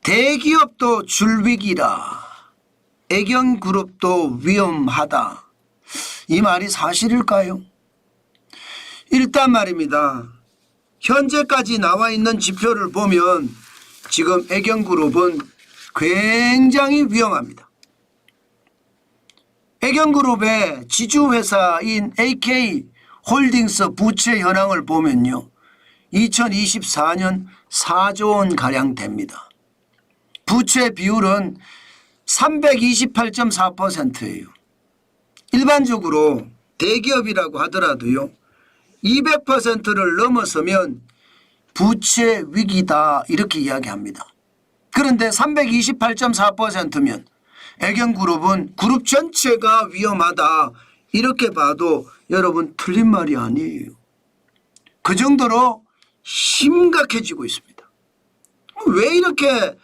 대기업도 줄위기라. 애경그룹도 위험하다. 이 말이 사실일까요? 일단 말입니다. 현재까지 나와 있는 지표를 보면 지금 애경그룹은 굉장히 위험합니다. 애경그룹의 지주회사인 AK홀딩스 부채 현황을 보면요. 2024년 4조 원가량 됩니다. 부채 비율은 328.4%예요. 일반적으로 대기업이라고 하더라도요. 200%를 넘어서면 부채 위기다 이렇게 이야기합니다. 그런데 328.4%면 애경그룹은 그룹 전체가 위험하다 이렇게 봐도 여러분 틀린 말이 아니에요. 그 정도로 심각해지고 있습니다. 왜 이렇게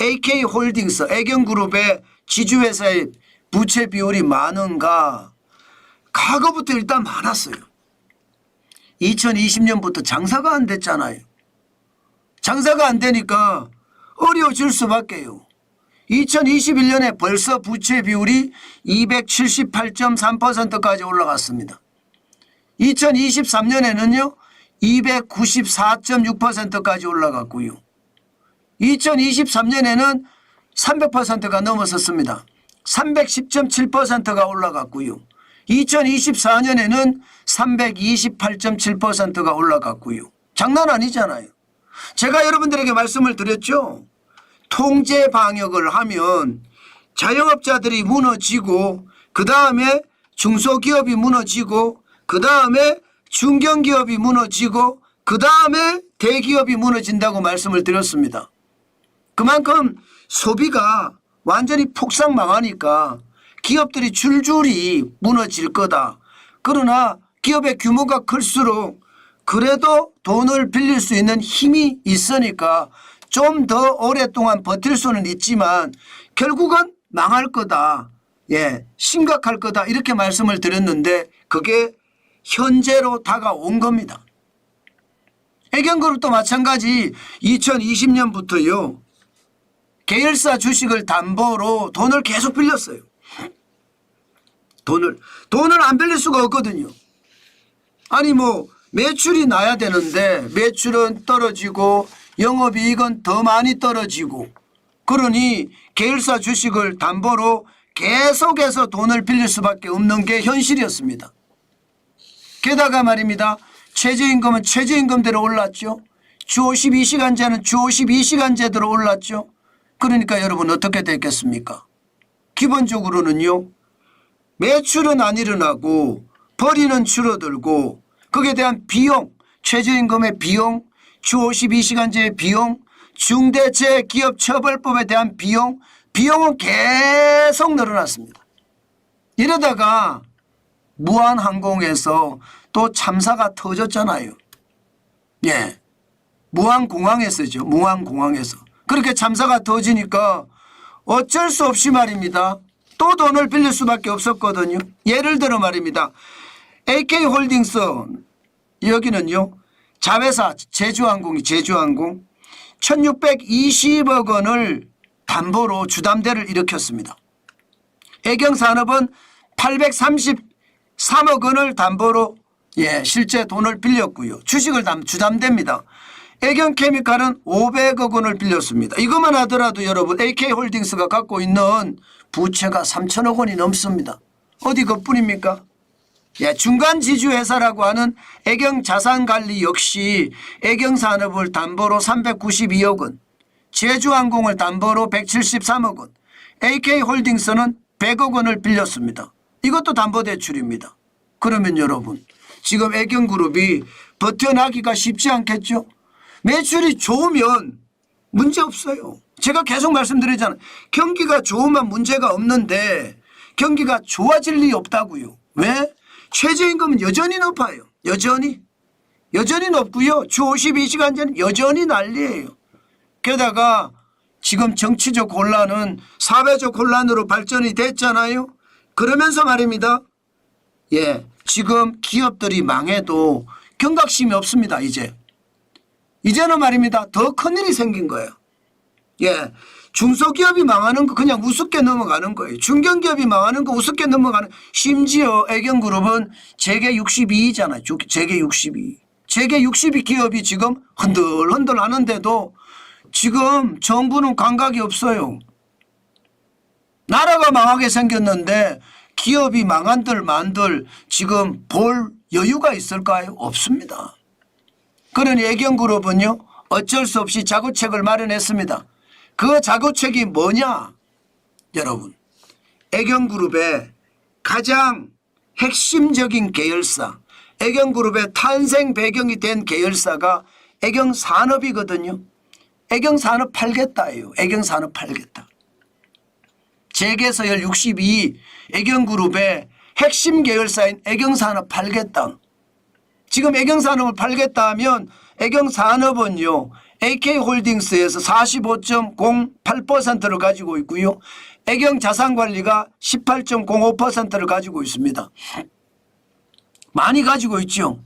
AK홀딩스 애경그룹의 지주회사의 부채 비율이 많은가? 과거부터 일단 많았어요. 2020년부터 장사가 안 됐잖아요. 장사가 안 되니까 어려워질 수밖에요. 2021년에 벌써 부채 비율이 278.3%까지 올라갔습니다. 2023년에는요 294.6%까지 올라갔고요. 2023년에는 300%가 넘어섰습니다. 310.7%가 올라갔고요. 2024년에는 328.7%가 올라갔고요. 장난 아니잖아요. 제가 여러분들에게 말씀을 드렸죠. 통제 방역을 하면 자영업자들이 무너지고 그 다음에 중소기업이 무너지고 그 다음에 중견기업이 무너지고 그 다음에 대기업이 무너진다고 말씀을 드렸습니다. 그만큼 소비가 완전히 폭삭 망하니까 기업들이 줄줄이 무너질 거다. 그러나 기업의 규모가 클수록 그래도 돈을 빌릴 수 있는 힘이 있으니까 좀 더 오랫동안 버틸 수는 있지만 결국은 망할 거다. 예, 심각할 거다. 이렇게 말씀을 드렸는데 그게 현재로 다가온 겁니다. 애경그룹도 마찬가지 2020년부터요. 계열사 주식을 담보로 돈을 계속 빌렸어요. 돈을 안 빌릴 수가 없거든요. 아니 뭐 매출이 나야 되는데 매출은 떨어지고 영업이익은 더 많이 떨어지고 그러니 계열사 주식을 담보로 계속해서 돈을 빌릴 수밖에 없는 게 현실이었습니다. 게다가 말입니다. 최저임금은 최저임금대로 올랐죠. 주 52시간제는 주 52시간제대로 올랐죠. 그러니까 여러분 어떻게 됐겠습니까? 기본적으로는요. 매출은 안 일어나고 벌이는 줄어들고 거기에 대한 비용, 최저임금의 비용, 주 52시간제의 비용, 중대재해기업처벌법에 대한 비용은 계속 늘어났습니다. 이러다가 무한항공에서 또 참사가 터졌잖아요. 예, 무한공항에서죠. 무한공항에서. 그렇게 참사가 터지니까 어쩔 수 없이 말입니다. 또 돈을 빌릴 수밖에 없었거든요. 예를 들어 말입니다. AK홀딩스 여기는요. 자회사 제주항공 1620억 원을 담보로 주담대를 일으켰습니다. 애경산업은 833억 원을 담보로 실제 돈을 빌렸고요. 주식을 주담대입니다. 애경케미칼은 500억 원을 빌렸습니다. 이것만 하더라도 여러분 AK홀딩스가 갖고 있는 부채가 3천억 원이 넘습니다. 어디 그뿐입니까? 중간 지주회사라고 하는 애경자산관리 역시 애경산업을 담보로 392억 원, 제주항공을 담보로 173억 원, AK홀딩스는 100억 원을 빌렸습니다. 이것도 담보대출입니다. 그러면 여러분 지금 애경그룹이 버텨나기가 쉽지 않겠죠? 매출이 좋으면 문제 없어요. 제가 계속 말씀드리잖아요. 경기가 좋으면 문제가 없는데 경기가 좋아질 리 없다고요. 왜? 최저임금은 여전히 높아요. 여전히 높고요. 주 52시간제는 여전히 난리예요. 게다가 지금 정치적 혼란은 사회적 혼란으로 발전이 됐잖아요. 그러면서 말입니다. 지금 기업들이 망해도 경각심이 없습니다. 이제는 말입니다. 더 큰일이 생긴 거예요. 예. 중소기업이 망하는 거 그냥 우습게 넘어가는 거예요. 중견기업이 망하는 거 우습게 넘어가는. 심지어 애경그룹은 재계 62위잖아요. 재계 62위. 재계 62 기업이 지금 흔들흔들 하는데도 지금 정부는 감각이 없어요. 나라가 망하게 생겼는데 기업이 망한들 만들 지금 볼 여유가 있을까요? 없습니다. 그러니 애경그룹은요 어쩔 수 없이 자구책을 마련했습니다. 그 자구책이 뭐냐? 여러분, 애경그룹의 가장 핵심적인 계열사, 애경그룹의 탄생 배경이 된 계열사가 애경산업이거든요. 애경산업 팔겠다예요. 애경산업 팔겠다. 재계서열 62 애경그룹의 핵심 계열사인 애경산업 팔겠다. 지금 애경산업을 팔겠다 하면 애경산업은요 AK홀딩스에서 45.08%를 가지고 있고요. 애경자산관리가 18.05%를 가지고 있습니다. 많이 가지고 있죠.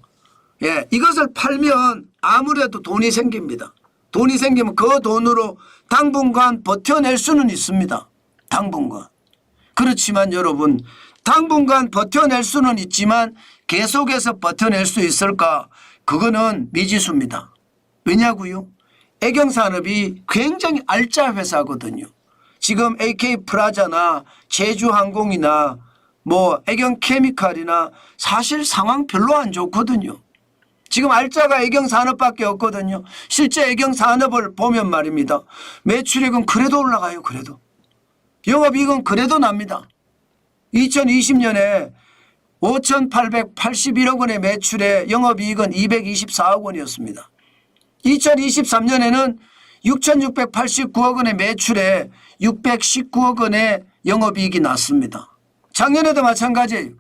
예, 이것을 팔면 아무래도 돈이 생깁니다. 돈이 생기면 그 돈으로 당분간 버텨낼 수는 있습니다. 당분간. 그렇지만 여러분 당분간 버텨낼 수는 있지만 계속해서 버텨낼 수 있을까? 그거는 미지수입니다. 왜냐고요? 애경산업이 굉장히 알짜 회사거든요. 지금 AK플라자나 제주항공이나 뭐 애경케미칼이나 사실 상황 별로 안 좋거든요. 지금 알짜가 애경산업밖에 없거든요. 실제 애경산업을 보면 말입니다. 매출액은 그래도 올라가요. 그래도. 영업이익은 그래도 납니다. 2020년에 5,881억 원의 매출에 영업이익은 224억 원이었습니다. 2023년에는 6,689억 원의 매출에 619억 원의 영업이익이 났습니다. 작년에도 마찬가지예요.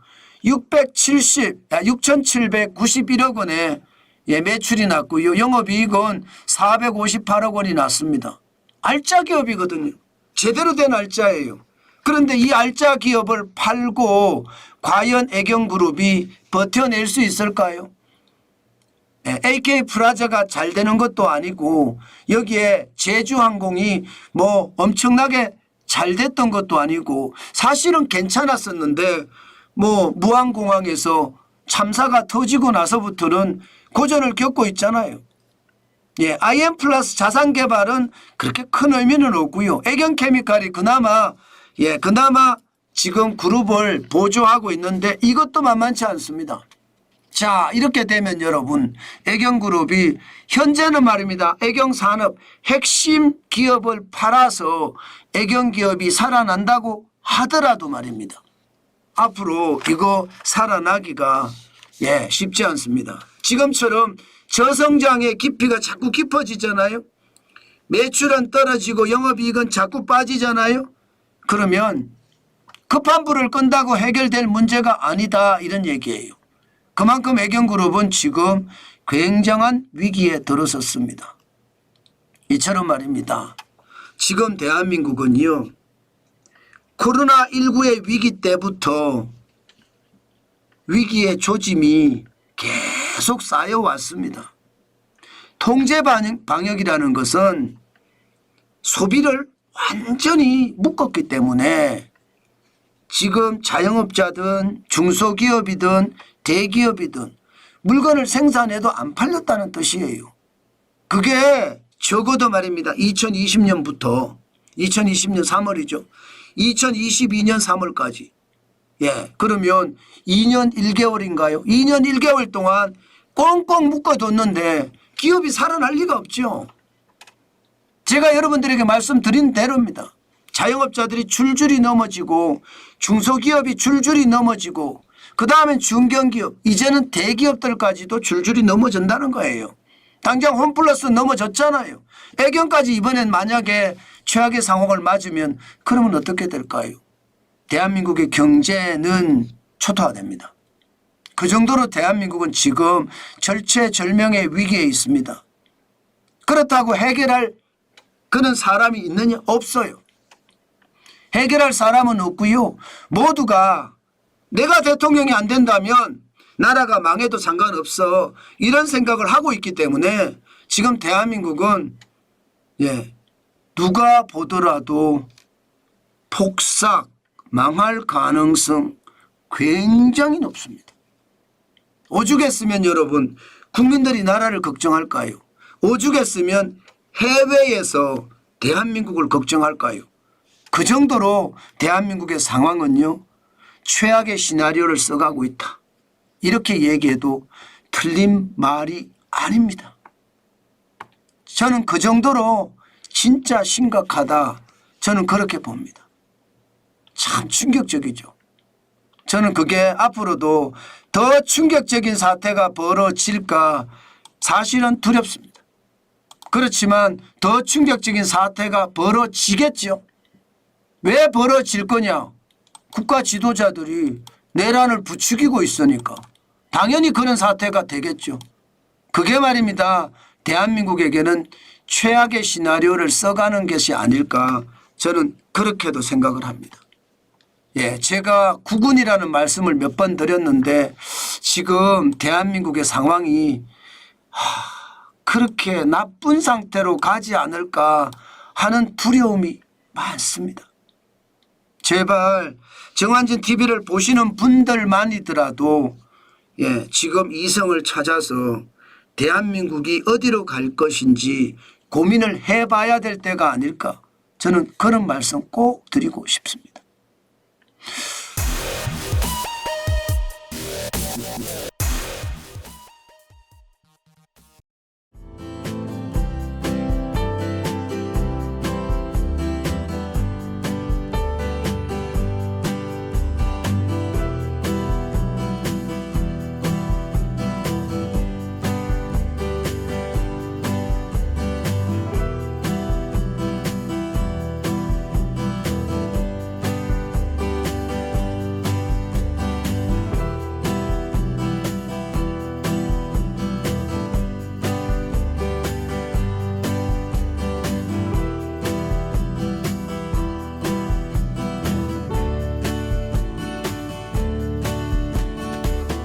6,791억 원의 매출이 났고요. 영업이익은 458억 원이 났습니다. 알짜 기업이거든요. 제대로 된 알짜예요. 그런데 이 알짜 기업을 팔고 과연 애경그룹이 버텨낼 수 있을까요? AK플라자가 잘 되는 것도 아니고 여기에 제주항공이 뭐 엄청나게 잘 됐던 것도 아니고 사실은 괜찮았었는데 뭐 무안공항에서 참사가 터지고 나서부터는 고전을 겪고 있잖아요. 예, IM플러스 자산개발은 그렇게 큰 의미는 없고요. 애경케미칼이 그나마 지금 그룹을 보조하고 있는데 이것도 만만치 않습니다. 자, 이렇게 되면 여러분 애경그룹이 현재는 말입니다. 애경산업 핵심 기업을 팔아서 애경기업이 살아난다고 하더라도 말입니다. 앞으로 이거 살아나기가 쉽지 않습니다. 지금처럼 저성장의 깊이가 자꾸 깊어지잖아요. 매출은 떨어지고 영업이익은 자꾸 빠지잖아요. 그러면 급한 불을 끈다고 해결될 문제가 아니다 이런 얘기예요. 그만큼 애경그룹은 지금 굉장한 위기에 들어섰습니다. 이처럼 말입니다. 지금 대한민국은요. 코로나19의 위기 때부터 위기의 조짐이 계속 쌓여왔습니다. 통제 방역이라는 것은 소비를 완전히 묶었기 때문에 지금 자영업자든 중소기업이든 대기업이든 물건을 생산해도 안 팔렸다는 뜻이에요. 그게 적어도 말입니다. 2020년부터 2020년 3월이죠. 2022년 3월까지. 그러면 2년 1개월인가요? 2년 1개월 동안 꽁꽁 묶어뒀는데 기업이 살아날 리가 없죠. 제가 여러분들에게 말씀드린 대로입니다. 자영업자들이 줄줄이 넘어지고 중소기업이 줄줄이 넘어지고 그다음엔 중견기업 이제는 대기업들까지도 줄줄이 넘어진다는 거예요. 당장 홈플러스 넘어졌잖아요. 애경까지 이번엔 만약에 최악의 상황을 맞으면 그러면 어떻게 될까요? 대한민국의 경제는 초토화됩니다. 그 정도로 대한민국은 지금 절체절명의 위기에 있습니다. 그렇다고 해결할 그런 사람이 있느냐? 없어요. 해결할 사람은 없고요. 모두가 내가 대통령이 안 된다면 나라가 망해도 상관없어 이런 생각을 하고 있기 때문에 지금 대한민국은 누가 보더라도 폭삭 망할 가능성 굉장히 높습니다. 오죽했으면 여러분 국민들이 나라를 걱정할까요? 오죽했으면 해외에서 대한민국을 걱정할까요? 그 정도로 대한민국의 상황은요 최악의 시나리오를 써가고 있다. 이렇게 얘기해도 틀린 말이 아닙니다. 저는 그 정도로 진짜 심각하다. 저는 그렇게 봅니다. 참 충격적이죠. 저는 그게 앞으로도 더 충격적인 사태가 벌어질까 사실은 두렵습니다. 그렇지만 더 충격적인 사태가 벌어지겠죠. 왜 벌어질 거냐? 국가 지도자들이 내란을 부추기고 있으니까 당연히 그런 사태가 되겠죠. 그게 말입니다. 대한민국에게는 최악의 시나리오를 써가는 것이 아닐까 저는 그렇게도 생각을 합니다. 예, 제가 국군이라는 말씀을 몇 번 드렸는데 지금 대한민국의 상황이 그렇게 나쁜 상태로 가지 않을까 하는 두려움이 많습니다. 제발 정한진 TV를 보시는 분들만이더라도 예, 지금 이성을 찾아서 대한민국이 어디로 갈 것인지 고민을 해봐야 될 때가 아닐까 저는 그런 말씀 꼭 드리고 싶습니다.